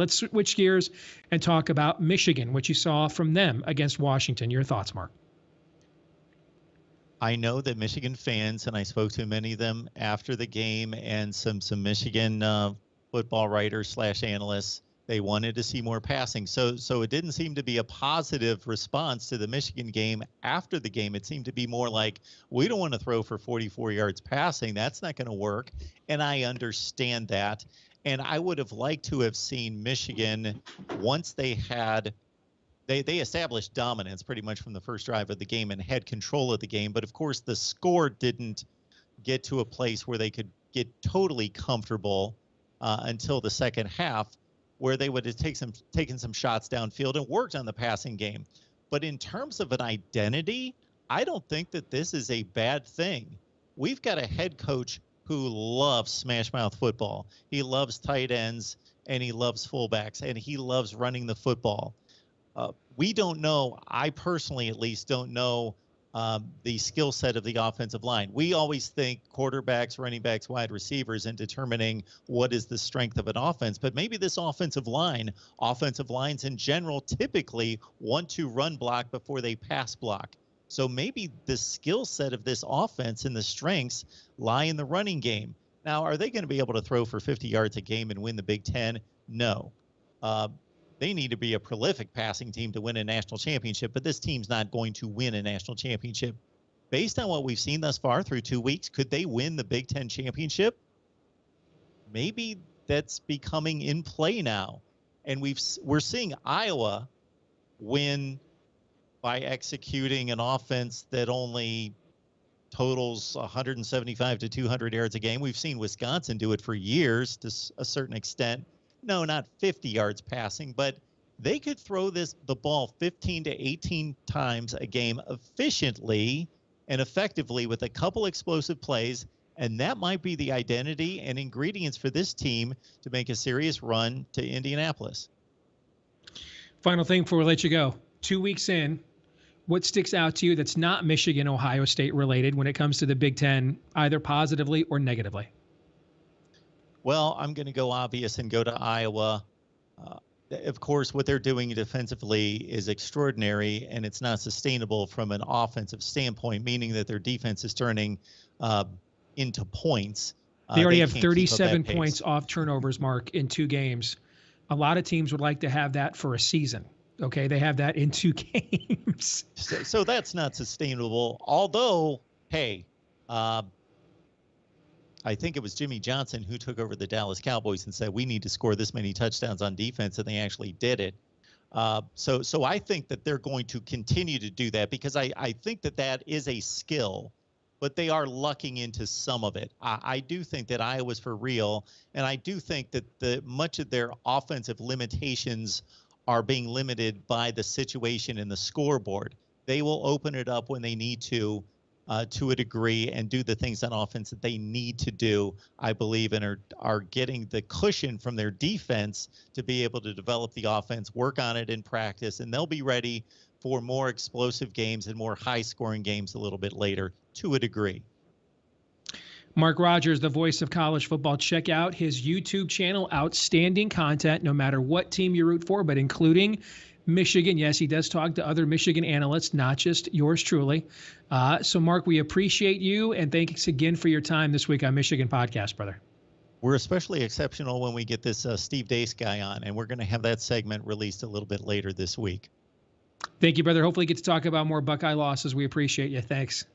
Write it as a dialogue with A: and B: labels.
A: let's switch gears and talk about Michigan, what you saw from them against Washington. Your thoughts, Mark?
B: I know that Michigan fans, and I spoke to many of them after the game, and some Michigan football writers / analysts, they wanted to see more passing. So it didn't seem to be a positive response to the Michigan game after the game. It seemed to be more like, we don't want to throw for 44 yards passing. That's not going to work. And I understand that. And I would have liked to have seen Michigan, once they had they established dominance pretty much from the first drive of the game and had control of the game. But of course, the score didn't get to a place where they could get totally comfortable until the second half, where they would have taken some shots downfield and worked on the passing game. But in terms of an identity, I don't think that this is a bad thing. We've got a head coach who loves smash mouth football. He loves tight ends, and he loves fullbacks, and he loves running the football. We don't know, I personally at least don't know the skill set of the offensive line. We always think quarterbacks, running backs, wide receivers in determining what is the strength of an offense. But maybe this offensive lines in general typically want to run block before they pass block. So maybe the skill set of this offense and the strengths lie in the running game. Now, are they going to be able to throw for 50 yards a game and win the Big Ten? No. They need to be a prolific passing team to win a national championship, but this team's not going to win a national championship. Based on what we've seen thus far through 2 weeks, could they win the Big Ten championship? Maybe that's becoming in play now. And we're seeing Iowa win by executing an offense that only totals 175 to 200 yards a game. We've seen Wisconsin do it for years to a certain extent. No, not 50 yards passing, but they could throw the ball 15 to 18 times a game efficiently and effectively with a couple explosive plays, and that might be the identity and ingredients for this team to make a serious run to Indianapolis.
A: Final thing before we let you go. 2 weeks in, what sticks out to you that's not Michigan, Ohio State related when it comes to the Big Ten, either positively or negatively?
B: Well, I'm going to go obvious and go to Iowa. Of course, what they're doing defensively is extraordinary, and it's not sustainable from an offensive standpoint, meaning that their defense is turning into points.
A: They already have 37 points off turnovers, Mark, in 2 games. A lot of teams would like to have that for a season. Okay, they have that in 2 games.
B: So that's not sustainable. Although, hey, I think it was Jimmy Johnson who took over the Dallas Cowboys and said, we need to score this many touchdowns on defense, and they actually did it. So I think that they're going to continue to do that because I think that is a skill, but they are lucking into some of it. I do think that Iowa's for real, and I do think that much of their offensive limitations are being limited by the situation in the scoreboard. They will open it up when they need to a degree and do the things on offense that they need to do, I believe, and are getting the cushion from their defense to be able to develop the offense, work on it in practice, and they'll be ready for more explosive games and more high-scoring games a little bit later to a degree.
A: Mark Rogers, the voice of college football. Check out his YouTube channel. Outstanding content, no matter what team you root for, but including Michigan. Yes, he does talk to other Michigan analysts, not just yours truly. So, Mark, we appreciate you, and thanks again for your time this week on Michigan Podcast, brother.
B: We're especially exceptional when we get this Steve Dace guy on, and we're going to have that segment released a little bit later this week.
A: Thank you, brother. Hopefully get to talk about more Buckeye losses. We appreciate you. Thanks.